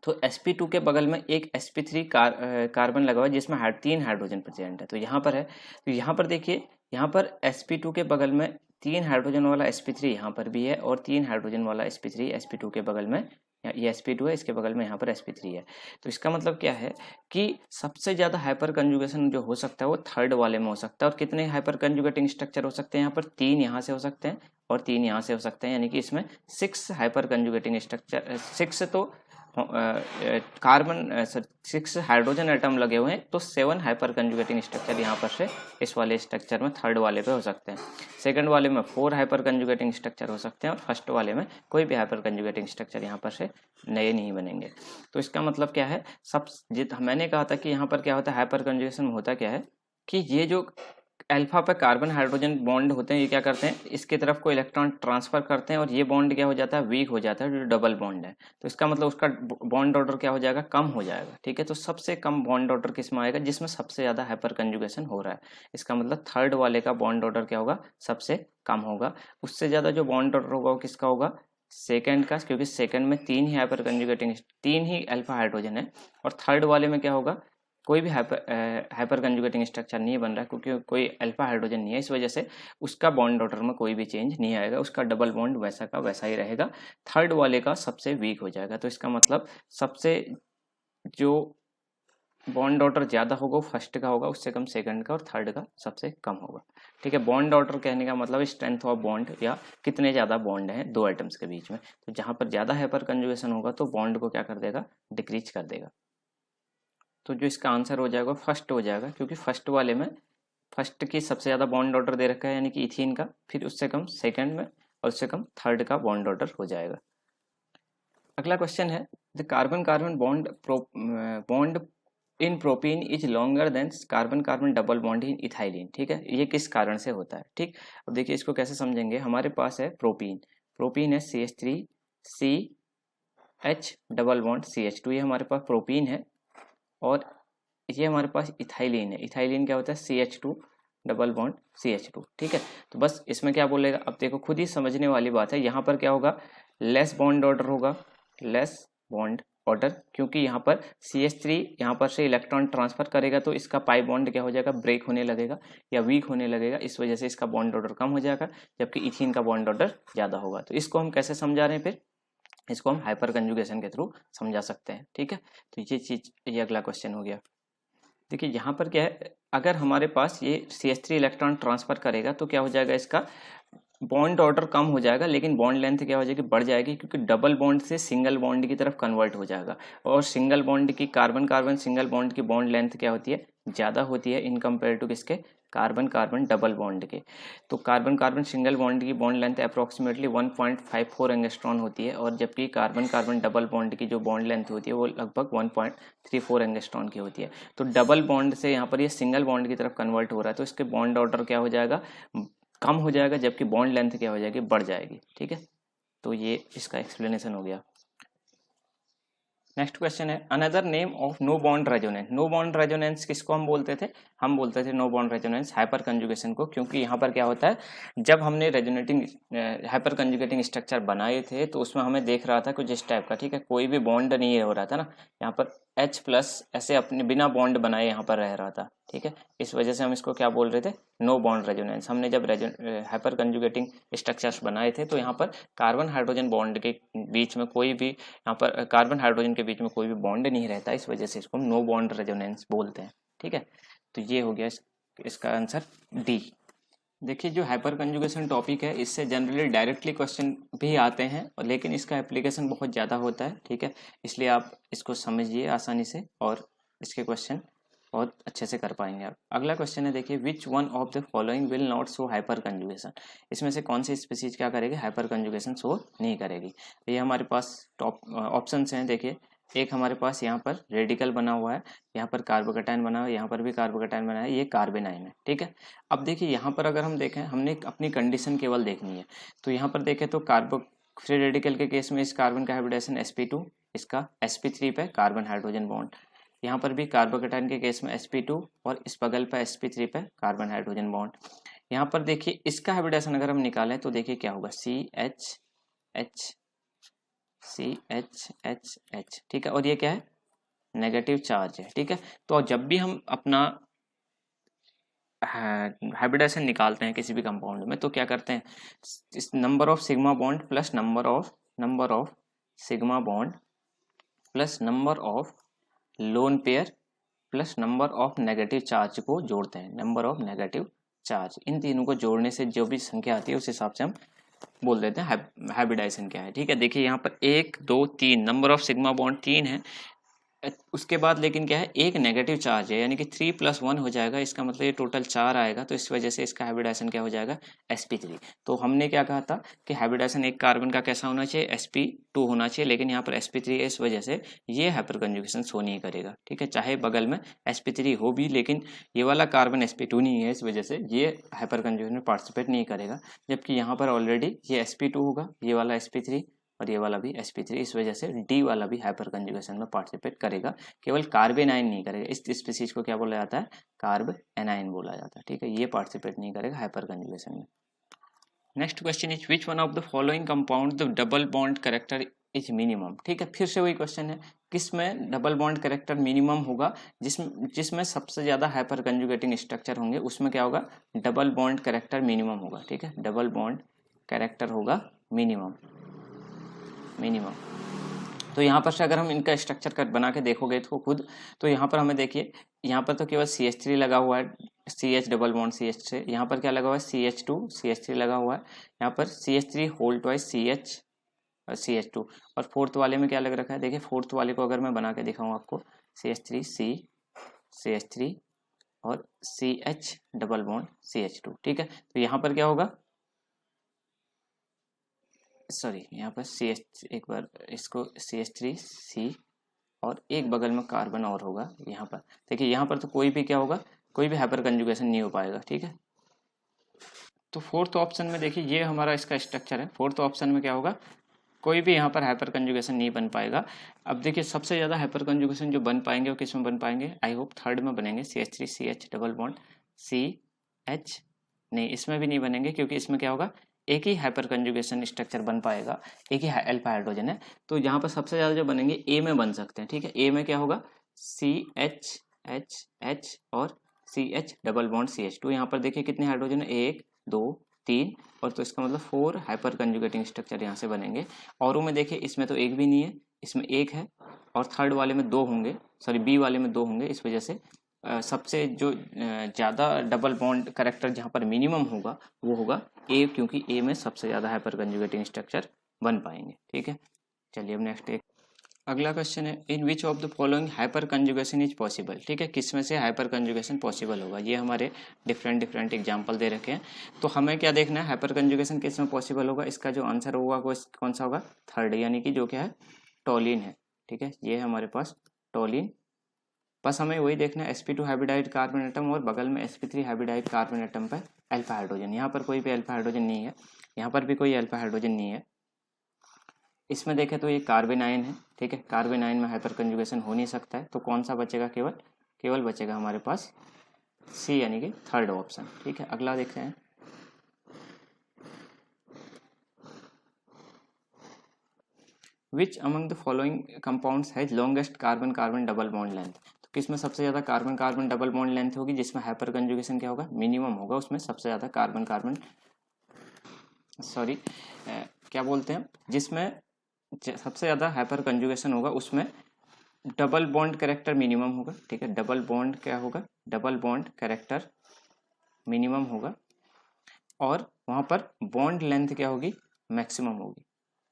तो sp2 के बगल में एक sp3 कार्बन लगा हुआ है जिसमें 3 हाइड्रोजन प्रेजेंट है, तो यहाँ पर है। तो यहाँ पर देखिए, यहाँ पर sp2 के बगल में 3 हाइड्रोजन वाला sp3 यहाँ पर भी है, और 3 हाइड्रोजन वाला sp3 sp2 के बगल में, ये sp2 है, इसके बगल में यहाँ पर sp3 है। तो इसका मतलब क्या है कि सबसे ज़्यादा हाइपर कंजुगेशन जो हो सकता है वो थर्ड वाले में हो सकता है। और कितने हाइपर कंजुगेटिंग स्ट्रक्चर हो सकते हैं, यहाँ पर 3 यहाँ से हो सकते हैं और 3 यहाँ से हो सकते हैं, यानी कि इसमें 6 हाइपर कंजुगेटिंग स्ट्रक्चर, 6 तो कार्बन 6 हाइड्रोजन एटम लगे हुए हैं, तो 7 हाइपर कंजुगेटिंग स्ट्रक्चर यहाँ पर से इस वाले स्ट्रक्चर में थर्ड वाले पे हो सकते हैं। सेकंड वाले में 4 हाइपर कंजुगेटिंग स्ट्रक्चर हो सकते हैं, और फर्स्ट वाले में कोई भी हाइपर कंजुगेटिंग स्ट्रक्चर यहाँ पर से नए नहीं बनेंगे। तो इसका मतलब क्या है, मैंने कहा था कि यहाँ पर क्या होता है, हाइपर कंजुगेशन में होता क्या है कि ये जो अल्फा पे कार्बन हाइड्रोजन बॉन्ड होते हैं, ये क्या करते हैं, इसकी तरफ को इलेक्ट्रॉन ट्रांसफर करते हैं, और ये बॉन्ड क्या हो जाता है, वीक हो जाता है, जो डबल बॉन्ड है। तो इसका मतलब उसका बॉन्ड ऑर्डर क्या हो जाएगा, कम हो जाएगा। ठीक है, तो सबसे कम बॉन्ड ऑर्डर किस में आएगा, जिसमें सबसे ज़्यादा हाइपर कंजुगेशन हो रहा है। इसका मतलब थर्ड वाले का बॉन्ड ऑर्डर क्या होगा, सबसे कम होगा। उससे ज़्यादा जो बॉन्ड ऑर्डर होगा वो किसका होगा, सेकेंड का, क्योंकि सेकेंड में 3 ही हाइपर कंजुगेटिंग, 3 ही अल्फा हाइड्रोजन है। और थर्ड वाले में क्या होगा, कोई भी हाइपर कंजुगेटिंग स्ट्रक्चर नहीं बन रहा है, क्योंकि कोई अल्फा हाइड्रोजन नहीं है, इस वजह से उसका बॉन्ड ऑर्डर में कोई भी चेंज नहीं आएगा, उसका डबल बॉन्ड वैसा का वैसा ही रहेगा। थर्ड वाले का सबसे वीक हो जाएगा। तो इसका मतलब सबसे जो बॉन्ड ऑर्डर ज़्यादा होगा वो फर्स्ट का होगा, उससे कम सेकंड का, और थर्ड का सबसे कम होगा। ठीक है, बॉन्ड ऑर्डर कहने का मतलब स्ट्रेंथ ऑफ बॉन्ड या कितने ज़्यादा बॉन्ड हैं दो एटम्स के बीच में। तो जहाँ पर ज़्यादा हाइपर कंजुगेशन होगा तो बॉन्ड को क्या कर देगा, डिक्रीज कर देगा। तो जो इसका आंसर हो जाएगा फर्स्ट हो जाएगा, क्योंकि फर्स्ट वाले में फर्स्ट की सबसे ज़्यादा बॉन्ड ऑर्डर दे रखा है यानी कि इथीन का, फिर उससे कम सेकंड में, और उससे कम थर्ड का बॉन्ड ऑर्डर हो जाएगा। अगला क्वेश्चन है the carbon carbon bond in propene is longer than carbon carbon double bond in ethylene. ठीक है, ये किस कारण से होता है। ठीक, अब देखिए इसको कैसे समझेंगे। हमारे पास है प्रोपीन, प्रोपीन है CH3 CH double bond CH2, ये हमारे पास प्रोपीन है। और ये हमारे पास इथाइलिन है, इथाइलिन क्या होता है CH2 डबल बॉन्ड CH2। ठीक है, तो बस इसमें क्या बोलेगा, अब देखो खुद ही समझने वाली बात है। यहाँ पर क्या होगा, लेस बॉन्ड ऑर्डर होगा, लेस बॉन्ड ऑर्डर, क्योंकि यहाँ पर CH3 यहाँ पर से इलेक्ट्रॉन ट्रांसफर करेगा तो इसका पाई बॉन्ड क्या हो जाएगा, ब्रेक होने लगेगा या वीक होने लगेगा, इस वजह से इसका बॉन्ड ऑर्डर कम हो जाएगा, जबकि इथीन का बॉन्ड ऑर्डर ज़्यादा होगा। तो इसको हम कैसे समझा रहे हैं, फिर इसको हम हाइपर कंजुगेशन के थ्रू समझा सकते हैं। ठीक है, तो ये चीज़, ये अगला क्वेश्चन हो गया। देखिए यहाँ पर क्या है, अगर हमारे पास ये CH3 इलेक्ट्रॉन ट्रांसफर करेगा तो क्या हो जाएगा, इसका बॉन्ड ऑर्डर कम हो जाएगा, लेकिन बॉन्ड लेंथ क्या हो जाएगी, बढ़ जाएगी, क्योंकि डबल बॉन्ड से सिंगल बॉन्ड की तरफ कन्वर्ट हो जाएगा। और सिंगल बॉन्ड की, कार्बन कार्बन सिंगल बॉन्ड की बॉन्ड लेंथ क्या होती है, ज़्यादा होती है इन कंपेयर टू किसके, कार्बन कार्बन डबल बॉन्ड के। तो कार्बन कार्बन सिंगल बॉन्ड की बॉन्ड लेंथ अप्रॉक्सीमेटली 1.54 एंगस्ट्रॉन होती है, और जबकि कार्बन कार्बन डबल बॉन्ड की जो बॉन्ड लेंथ होती है वो लगभग 1.34 एंगस्ट्रॉन की होती है। तो डबल बॉन्ड से यहाँ पर ये सिंगल बॉन्ड की तरफ कन्वर्ट हो रहा है, तो इसके बॉन्ड ऑर्डर क्या हो जाएगा, कम हो जाएगा, जबकि बॉन्ड लेंथ क्या हो जाएगी, बढ़ जाएगी। ठीक है, तो ये इसका एक्सप्लेनेशन हो गया। नेक्स्ट क्वेश्चन है another name of no bond resonance. No bond resonance किसको हम बोलते थे, हम बोलते थे no bond resonance hyperconjugation को, क्योंकि यहाँ पर क्या होता है, जब हमने रेजोनेटिंग हाइपर कंजुगेटिंग स्ट्रक्चर बनाए थे तो उसमें हमें देख रहा था कुछ इस टाइप का। ठीक है, कोई भी बॉन्ड नहीं हो रहा था ना, यहाँ पर H प्लस ऐसे अपने बिना बॉन्ड बनाए यहाँ पर रह रहा था। ठीक है, इस वजह से हम इसको क्या बोल रहे थे, नो बॉन्ड रेजोनेंस। हमने जब हाइपर कंजुगेटिंग स्ट्रक्चर्स बनाए थे तो यहाँ पर कार्बन हाइड्रोजन बॉन्ड के बीच में कोई भी, यहाँ पर कार्बन हाइड्रोजन के बीच में कोई भी बॉन्ड नहीं रहता, इस वजह से इसको हम नो बॉन्ड रेजोनेंस बोलते हैं। ठीक है, तो ये हो गया इसका आंसर डी। देखिए जो हाइपर कंजुगेशन टॉपिक है इससे जनरली डायरेक्टली क्वेश्चन भी आते हैं, और लेकिन इसका एप्लीकेशन बहुत ज़्यादा होता है। ठीक है, इसलिए आप इसको समझिए आसानी से, और इसके क्वेश्चन बहुत अच्छे से कर पाएंगे आप। अगला क्वेश्चन है, देखिए which one of the following will not show hyper conjugation. इसमें से कौन सी स्पीसीज क्या करेगी, हाइपर कंजुगेशन शो नहीं करेगी। तो ये हमारे पास टॉप ऑप्शंस हैं। देखिए एक हमारे पास यहाँ पर रेडिकल बना हुआ है, यहाँ पर कार्बोकेटाइन बना हुआ है, यहाँ पर भी कार्बोकेटाइन बना है, ये कार्बेनाइन है। ठीक है, अब देखिए यहाँ पर अगर हम देखें, हमने अपनी कंडीशन केवल देखनी है, तो यहाँ पर देखें तो कार्बो फ्री रेडिकल के केस में इस कार्बन का हाइब्रिडेशन sp2, इसका sp3 पे कार्बन हाइड्रोजन बॉन्ड। यहाँ पर भी कार्बोकेटाइन के केस में sp2 और इस बगल पे sp3 पे कार्बन हाइड्रोजन बॉन्ड। यहाँ पर देखिए इसका हाइब्रिडेशन अगर हम निकालें तो देखिए क्या होगा, CH CH। ठीक है, और ये क्या है, नेगेटिव चार्ज है। ठीक है, तो जब भी हम अपना हाइब्रिडेशन निकालते हैं किसी भी कंपाउंड में तो क्या करते हैं, इस number of sigma bond plus number of sigma bond plus number of lone pair plus number of negative charge को जोड़ते हैं। नंबर ऑफ नेगेटिव चार्ज, इन तीनों को जोड़ने से जो भी संख्या आती है उस हिसाब से हम बोल देते हैं हाइब्रिडाइजेशन क्या है। ठीक है, देखिए यहाँ पर 1 2 3 नंबर ऑफ सिग्मा बॉन्ड 3 है, उसके बाद लेकिन क्या है, एक नेगेटिव चार्ज है, यानी कि 3 + 1 हो जाएगा, इसका मतलब ये टोटल 4 आएगा, तो इस वजह से इसका हाइब्रिडाइजेशन क्या हो जाएगा, sp3। तो हमने क्या कहा था कि हाइब्रिडाइजेशन एक कार्बन का कैसा होना चाहिए, sp2 होना चाहिए, लेकिन यहाँ पर sp3 है, इस वजह से ये हाइपर कंजुगेशन शो नहीं करेगा। ठीक है, चाहे बगल में sp3 हो भी, लेकिन ये वाला कार्बन sp2 नहीं है, इस वजह से ये हाइपर कंजुगेशन में पार्टिसिपेट नहीं करेगा, जबकि यहाँ पर ऑलरेडी ये sp2 होगा, ये वाला sp3 और ये वाला भी sp3, इस वजह से डी वाला भी हाइपर कंजुगेशन में पार्टिसिपेट करेगा, केवल कार्बेनाइन नहीं करेगा। इस स्पीसीज को क्या बोला जाता है, कार्ब एनाइन बोला जाता है। ठीक है, ये पार्टिसिपेट नहीं करेगा हाइपर कंजुगेशन में। Next question is which one of the following compound the double bond character is minimum. ठीक है, फिर से वही क्वेश्चन है, किसमें डबल बॉन्ड कैरेक्टर मिनिमम होगा, जिसमें सबसे ज्यादा हाइपर कंजुगेटिंग स्ट्रक्चर होंगे उसमें क्या होगा, डबल बॉन्ड कैरेक्टर मिनिमम होगा। ठीक है, डबल बॉन्ड कैरेक्टर होगा मिनिमम। तो यहाँ पर से अगर हम इनका स्ट्रक्चर कट बना के देखोगे तो खुद, तो यहाँ पर हमें देखिए, यहाँ पर तो केवल CH3 लगा हुआ है, CH डबल बॉन्ड CH से, यहाँ पर क्या लगा हुआ है CH2 CH3 लगा हुआ है, यहाँ पर CH3 होल ट्वाइस CH और CH2, और फोर्थ वाले में क्या लग रखा है, देखिए फोर्थ वाले को अगर मैं बना के दिखाऊँ आपको, CH3 CH3 और CH डबल बॉन्ड CH2, ठीक है। तो यहाँ पर क्या होगा, सॉरी यहाँ पर CH, एक बार इसको CH3C और एक बगल में कार्बन और होगा यहाँ पर, देखिए यहाँ पर तो कोई भी क्या होगा, कोई भी हाइपर कंजुगेशन नहीं हो पाएगा, ठीक है। तो फोर्थ ऑप्शन में देखिए ये हमारा इसका स्ट्रक्चर है, फोर्थ ऑप्शन में क्या होगा, कोई भी यहाँ पर हाइपर कंजुगेशन नहीं बन पाएगा। अब देखिए सबसे ज़्यादा हाइपर कंजुगेशन जो बन पाएंगे वो किस में बन पाएंगे, आई होप थर्ड में बनेंगे, CH3CH डबल बॉन्ड CH, नहीं इसमें भी नहीं बनेंगे, क्योंकि इसमें क्या होगा, एक ही हाइपर कंजुगेशन स्ट्रक्चर बन पाएगा, एक ही अल्फा हाइड्रोजन है। तो यहाँ पर सबसे ज़्यादा जो बनेंगे ए में बन सकते हैं, ठीक है। ए में क्या होगा, CH और CH डबल बॉन्ड CH2, यहाँ पर देखिए कितने हाइड्रोजन है, 1 2 3, और तो इसका मतलब 4 हाइपर कंजुगेटिंग स्ट्रक्चर यहाँ से बनेंगे। और में देखिए इसमें तो एक भी नहीं है, इसमें एक है, और थर्ड वाले में 2 होंगे, सॉरी बी वाले में 2 होंगे, इस वजह से सबसे जो ज़्यादा डबल बॉन्ड करेक्टर जहाँ पर मिनिमम होगा वो होगा ए, क्योंकि ए में सबसे ज़्यादा हाइपर कंजुगेटिंग स्ट्रक्चर बन पाएंगे, ठीक है। चलिए अब नेक्स्ट एक अगला क्वेश्चन है, in which of the following hyper conjugation is possible, ठीक है, किस में से हाइपर कंजुगेशन पॉसिबल होगा। ये हमारे डिफरेंट एग्जांपल दे रखे हैं। तो हमें क्या देखना है, हाइपर कंजुगेशन किस में पॉसिबल होगा, इसका जो आंसर होगा वो कौन सा होगा, थर्ड, यानी कि जो क्या है, टोलिन है, ठीक है। ये है हमारे पास टोलिन, बस हमें वही देखना है, sp2 हाइब्रिडाइड कार्बन एटम और बगल में sp3 हाइब्रिडाइड कार्बन एटम पर अल्फा हाइड्रोजन, यहाँ पर कोई भी अल्फा हाइड्रोजन नहीं है, यहाँ पर भी कोई अल्फा हाइड्रोजन नहीं है। इसमें देखें तो ये कार्बन आयन है, ठीक है, कार्बन आयन में हाइपर कंजुगेशन हो नहीं सकता है, तो कौन सा बचेगा, केवल बचेगा हमारे पास सी, यानी कि थर्ड ऑप्शन, ठीक है। अगला देखते हैं, which among the following compounds has longest carbon carbon double bond length, तो किसमें सबसे ज़्यादा carbon carbon double bond length होगी, जिसमें हाइपर कंजुगेशन क्या होगा, मिनिमम होगा, उसमें सबसे ज़्यादा कार्बन कार्बन, सॉरी क्या बोलते हैं, जिसमें सबसे ज़्यादा हाइपर कंजुगेशन होगा उसमें डबल बॉन्ड कैरेक्टर मिनिमम होगा, ठीक है। डबल बॉन्ड क्या होगा, डबल बॉन्ड कैरेक्टर मिनिमम होगा, और वहाँ पर बॉन्ड लेंथ क्या होगी, मैक्सिमम होगी,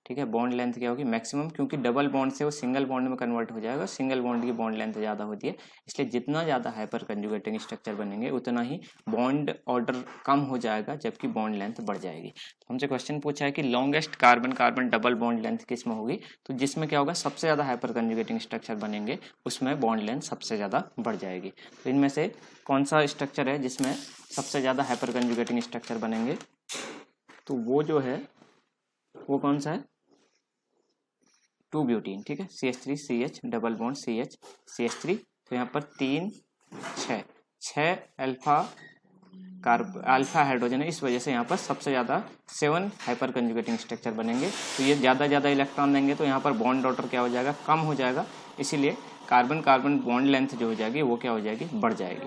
ठीक है। बॉन्ड लेंथ क्या होगी, मैक्सिमम, क्योंकि डबल बॉन्ड से वो सिंगल बॉन्ड में कन्वर्ट हो जाएगा, सिंगल बॉन्ड की बॉन्ड लेंथ ज़्यादा होती है, इसलिए जितना ज़्यादा हाइपर कंजुगेटिंग स्ट्रक्चर बनेंगे उतना ही बॉन्ड ऑर्डर कम हो जाएगा, जबकि बॉन्ड लेंथ बढ़ जाएगी। तो हमसे क्वेश्चन पूछा है कि longest carbon carbon double bond length किस में होगी, तो जिसमें क्या होगा, सबसे ज़्यादा हाइपर कंजुगेटिंग स्ट्रक्चर बनेंगे उसमें बॉन्ड लेंथ सबसे ज़्यादा बढ़ जाएगी। तो इनमें से कौन सा स्ट्रक्चर है जिसमें सबसे ज़्यादा हाइपर कंजुगेटिंग स्ट्रक्चर बनेंगे, तो वो जो है वो कौन सा है, 2 ब्यूटीन, ठीक है, CH3CH double bond CH CH3, तो यहाँ पर 3 6 अल्फा अल्फा हाइड्रोजन है, इस वजह से यहाँ पर सबसे ज़्यादा 7 हाइपर कंजुगेटिंग स्ट्रक्चर बनेंगे। तो ये ज़्यादा इलेक्ट्रॉन देंगे तो यहाँ पर बॉन्ड ऑर्डर क्या हो जाएगा, कम हो जाएगा, इसीलिए कार्बन कार्बन बॉन्ड लेंथ जो हो जाएगी वो क्या हो जाएगी, बढ़ जाएगी।